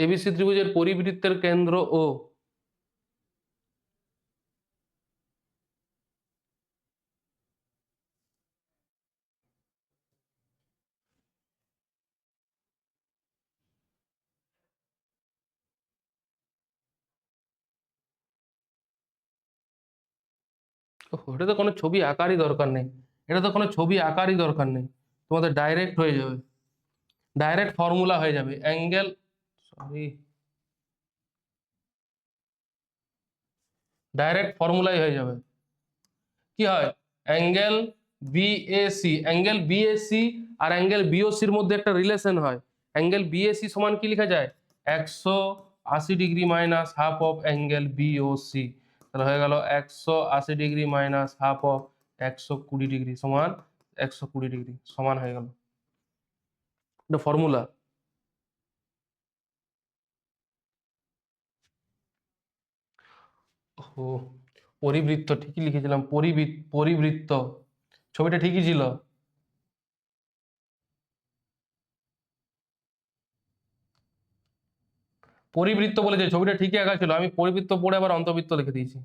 এবিসি ত্রিভুজের পরিবৃত্তের কেন্দ্র ও এটা তো কোনো ছবি আঁকারই দরকার নেই, এটা তো কোনো ছবি আঁকারই দরকার নেই, তোমাদের ডাইরেক্ট হয়ে যাবে, ডাইরেক্ট ফর্মুলা হয়ে যাবে। অ্যাঙ্গেল, সরি, ডাইরেক্ট ফর্মুলাই হয়ে যাবে। কি হয়, অ্যাঙ্গেল বিএসি, অ্যাঙ্গেল বিএসি আর অ্যাঙ্গেল বিওসির মধ্যে একটা রিলেশন হয়। অ্যাঙ্গেল বিএসি সমান কি লেখা যায়, 180 degree minus half of angle BOC, তাহলে হয়ে গেল 180 degree minus half of 120 degree সমান 120 ডিগ্রি, সমান হয়ে গেল, এটা ফর্মুলা। ও, পরিবৃত্ত ঠিকই লিখেছিলাম, পরিবৃত্ত, ছবিটা ঠিকই ছিল। পরিবৃত্ত বলেছে, ছবিটা ঠিকই আঁকা ছিল, আমি পরিবৃত্ত পড়ে আবার অন্তবৃত্ত লিখে দিয়েছি।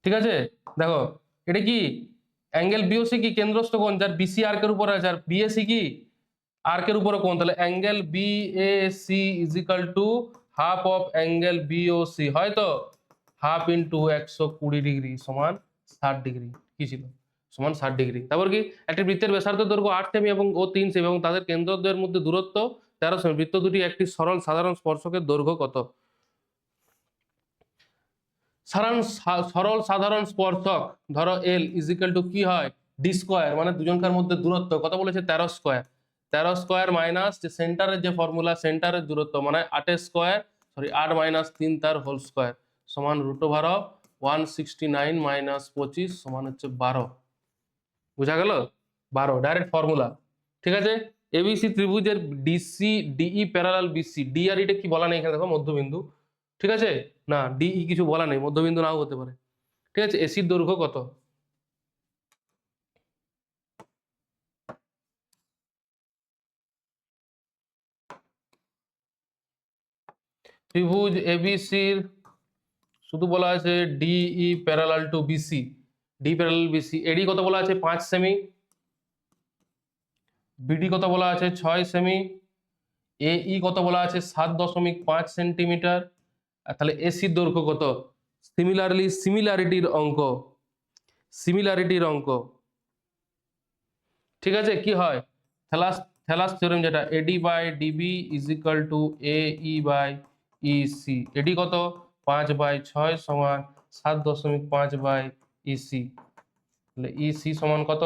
ঠিক আছে, দেখো এটা কি, অ্যাঙ্গেল বিওসি কি কেন্দ্রস্থ কোণ যার বিসি আর্কের উপর আছে, আর বিএসি কি আর্কের উপরে কোণ, তাহলে angle BAC is equal to half of angle BOC, হয় তো হাফ ইন্টু 120 ডিগ্রি সমান 60 ডিগ্রি, কি ছিল সমান 60 ডিগ্রি। তারপর কি, একটি বৃত্তের ব্যাসার্ধ দৈর্ঘ্য 8 সেমি এবং ও 3 সেমি এবং তাদের কেন্দ্রদ্বয়ের মধ্যে দূরত্ব 13 সেমি, বৃত্ত দুটি একটি সরল সাধারণ স্পর্শকের দৈর্ঘ্য কত? সরল সাধারণ স্পর্শক ধরো এল ইজ ইকাল টু কি হয়, ডি স্কোয়ার, মানে দুজনকার মধ্যে দূরত্ব কত বলেছে, 13 স্কোয়ার, 13 স্কোয়ার মাইনাস যে সেন্টারের যে ফর্মুলা, সেন্টারের দূরত্ব মানে 8 স্কোয়ার, সরি 8 মাইনাস 3 তার হোল স্কোয়ার সমান রুট ওভার অফ 169 মাইনাস 25 সমান হচ্ছে 12। বুঝা গেল? 12 ডাইরেক্ট ফর্মুলা। ঠিক আছে, এবিসি ত্রিভুজের DC DE parallel BC, D আর এটা কি বলা নেই এখানে, দেখো মধ্যবিন্দু। ঠিক আছে, না ডিই কিছু বলা নেই, মধ্যবিন্দু নাও হতে পারে। ঠিক আছে, এসির দৈর্ঘ্য কত? ত্রিভুজ এবিসির শুধু বলা আছে DE parallel to BC, D parallel BC, AD কত বলা আছে 5 সেমি, বিডি কত বলা আছে 6 সেমি, এই কত বলা আছে 7.5 সেন্টিমিটার, আর তাহলে এসির দৈর্ঘ্য কত? সিমিলারিটির অঙ্ক, সিমিলারিটির অঙ্ক। ঠিক আছে, কি হয়, থেলাস থিওরেম যেটা, AD by DB is equal to AE by EC, AD কত 5/6 সমান 7.5 বাই ইসি, তাহলে ইসি সমান কত,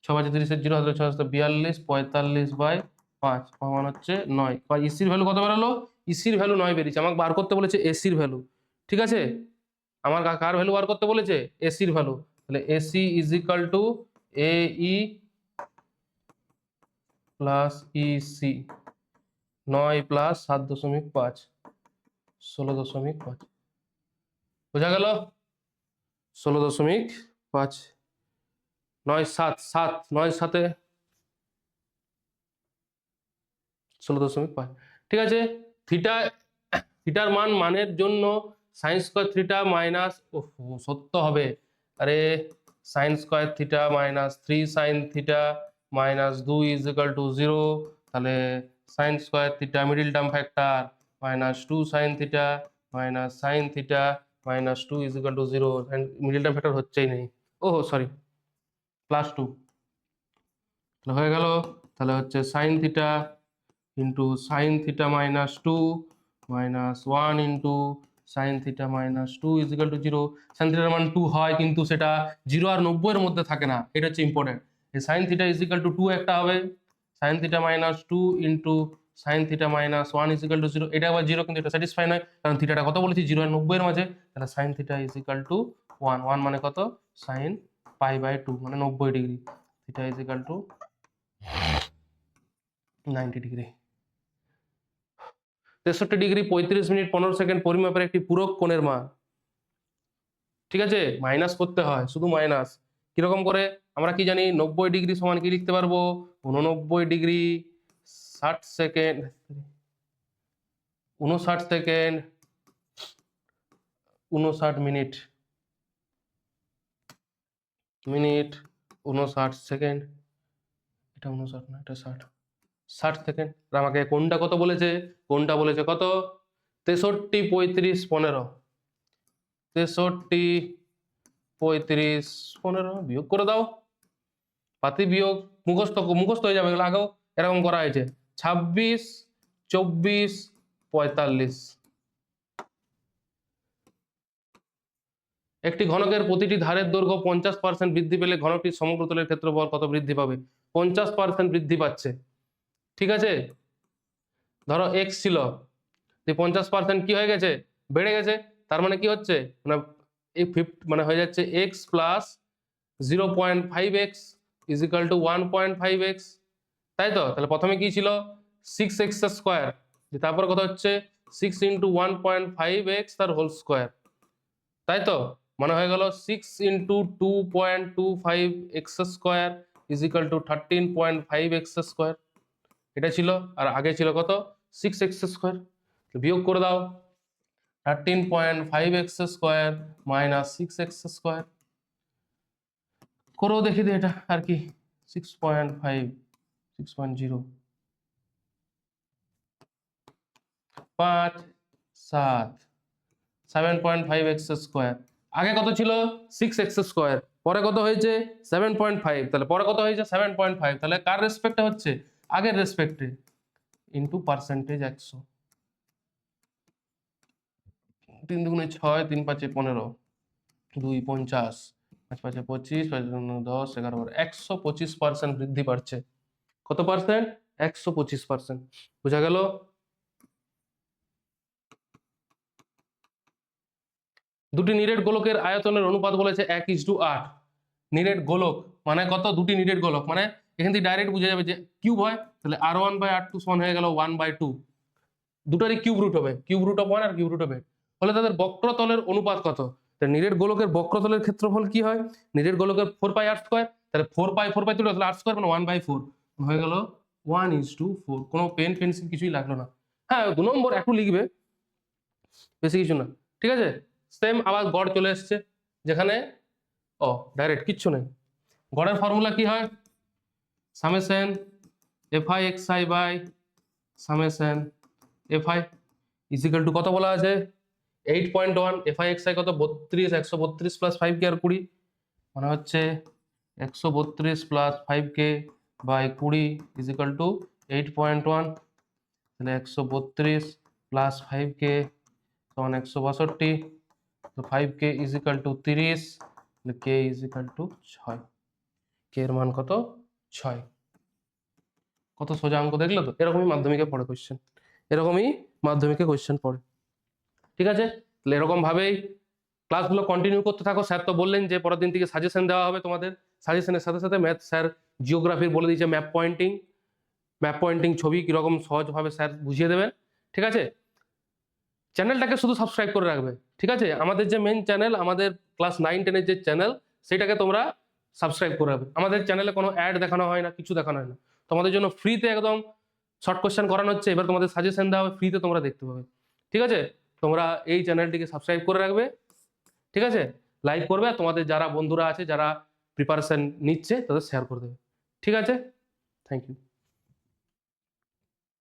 6/30 0 হাতে 6 42 45/5 সমান হচ্ছে 9, বা ইসির ভ্যালু কত বেরোলো, ইসির ভ্যালু 9 বেরিয়েছে। আমাকে বার করতে বলেছে এসির ভ্যালু। ঠিক আছে, আমার কার ভ্যালু বার করতে বলেছে, এসির ভ্যালু, তাহলে এসি ইজ ইকাল টু এই প্লাস ইসি, 9 প্লাস 7.5 16.5 বোঝা গেল? 16.5 9 7 7 9 7 16.5। ঠিক আছে, থিটা থিটার মানের জন্য সাইন স্কোয়ার থিটা মাইনাস, সত্য হবে, আরে sine square theta minus 3 sign theta minus 2 is equal to 0। তাহলে sine square theta middle term factor minus 2 sign theta minus sine theta minus 2 is equal to 0। Middle term factor হচ্ছেই নেই, ওহো sorry, +2। তাহলে হয়ে গেল, তাহলে হচ্ছে sine theta into sine theta minus 2 minus 1 into sine theta minus 2 is equal to 0। Sine থিটার মান 2 হয়, কিন্তু সেটা 0 আর 90 এর মধ্যে থাকে না, এটা হচ্ছে ইম্পর্টেন্ট। এই sine theta is equal two 2 একটা হবে, sign theta minus 2 into sine theta minus 1 is equal to 0। এটা আবার 0, কিন্তু এটা স্যাটিসফাই নয়, কারণ থিটাটা কত বলেছি, 0 আর 90 এর মাঝে। তাহলে sine theta is equal two 1, 1 মানে কত, সাইন π/2 মানে 90 degree. Theta is equal two 90 degree. 63 degree 35 minute 15 second পরিমাপের একটি পূরক কোণের মান। ঠিক আছে, মাইনাস করতে হয়, শুধু মাইনাস। কিরকম করে, আমরা কি জানি 90 ডিগ্রি সমান কি লিখতে পারবো, 89 degree 60 second 59 second 59 minute 59 second, এটা 59 না, এটা 60 সেকেন্ড। আর আমাকে কোনটা কত বলেছে, কোনটা বলেছে কত, 63 35 15। 63 35 15 বিয়োগ করে দাও, পাতি বিয়োগ মুখস্থ হয়ে যাবে, এগুলো আগেও এরকম করা হয়েছে। 26 24 45। একটি ঘনকের প্রতিটি ধারের দৈর্ঘ্য 50% বৃদ্ধি পেলে ঘনকটির সমগ্র তলের ক্ষেত্রফল কত বৃদ্ধি পাবে, 50% বৃদ্ধি পাচ্ছে। ঠিক আছে, ধরো এক্স ছিল, 50% কি হয়ে গেছে, বেড়ে গেছে। তার মানে কি হচ্ছে, মানে এই মানে হয়ে যাচ্ছে x plus 0.5x is equal two 1.5x, তাই তো? তাহলে প্রথমে কি ছিল 6x স্কোয়ার, তারপর কত হচ্ছে 6 ইন্টু 1.5x তার হোল স্কোয়ার, তাই তো? মানে হয়ে গেল 6 into 2.25x square is equal two 13.5x square. এটা ছিল, আর আগে ছিল কত, 6x স্কোয়ার। বিয়োগ করে দাও, 13.5x square minus 6x square, করেও দেখি দে এটা আর কি, 6.5 6.0 5 7 7.5x স্কোয়ার। আগে কত ছিল 6x স্কোয়ার, পরে কত হয়েছে 7.5, তাহলে পরে কত হয়েছে 7.5, তাহলে কার রেসপেক্টে হচ্ছে, আগের রেসপেক্টে, ইন্টু পার্সেন্টেজ 100। 3 দুগুণে 6, 3 5 15, 2 50, 5 5 25, 5 10 11 125% বৃদ্ধি পাচ্ছে। কত পার্সেন্ট, 125%। বোঝা গেল? দুটি নিরেট গোলকের আয়তনের অনুপাত বলেছে 1:8। নিরেট গোলক মানে কত, দুটি নিরেট গোলক মানে এখান থেকে ডাইরেক্ট বোঝা যাবে যে কিউব হয়, তাহলে r1/r2 সমান হয়ে গেল 1/2। দুটারই কিউব রুট হবে, কিউব রুট অফ 1 আর কিউব রুট অফ 8 হলে তাদের বক্রতলের অনুপাত কত। নিরেট গোলকের বক্রতলের ক্ষেত্রফল কি হয়, নিরেট গোলকের 4πr², তাহলে 4π তুলে তাহলে r² মানে 1/4 হয়ে গেল 1:4। কোনো পেন পেন্সিল কিছুই লাগলো না। হ্যাঁ 2 নম্বর একটু লিখবে, বেশি কিছু না। ঠিক আছে, সেম আবার গড় চলে এসছে, যেখানে ডাইরেক্ট কিচ্ছু নেই। গড়ের ফর্মুলা কি হয়, summation fi(xi) by summation fi is equal to কত বলা আছে 8.1, fi(xi) কত 32, 132 প্লাস 5k আর 20, মানে হচ্ছে 132 plus 5k by 20 is equal to 8.1। তাহলে 132 প্লাস 5k সমান 162, তো 5k is equal to 30, k is equal to 6। k এর মান কত 6। কত সোজা অঙ্ক দেখলে তো, এরকমই মাধ্যমিকে পড়ে কোশ্চেন, এরকমই মাধ্যমিকে কোশ্চেন পড়ে। ঠিক আছে, তাহলে এরকম ভাবেই ক্লাসগুলো কন্টিনিউ করতে থাকো। স্যার তো বললেন যে পরের দিন থেকে সাজেশন দেওয়া হবে তোমাদের, সাজেশনের সাথে সাথে ম্যাথ স্যার জিওগ্রাফির বলে দিয়েছে ম্যাপ পয়েন্টিং ছবি কিরকম সহজভাবে স্যার বুঝিয়ে দেবেন। ঠিক আছে, চ্যানেলটাকে শুধু সাবস্ক্রাইব করে রাখবে, ঠিক আছে? আমাদের যে মেন চ্যানেল, আমাদের ক্লাস 9-10 এর যে চ্যানেল, সেটাকে তোমরা সাবস্ক্রাইব করে রাখবে। আমাদের চ্যানেলে কোনো অ্যাড দেখানো হয় না, কিছু দেখানো হয় না। তোমাদের জন্য ফ্রিতে একদম শর্ট কোশ্চেন করানো হচ্ছে, এবার তোমাদের সাজেশন দেওয়া হবে, ফ্রিতে তোমরা দেখতে পাবে, ঠিক আছে? তোমরা এই চ্যানেলটিকে সাবস্ক্রাইব করে রাখবে, ঠিক আছে? লাইক করবে, আর তোমাদের যারা বন্ধুরা আছে যারা প্রিপারেশন নিচ্ছে তাদের শেয়ার করে দেবে, ঠিক আছে? Thank you.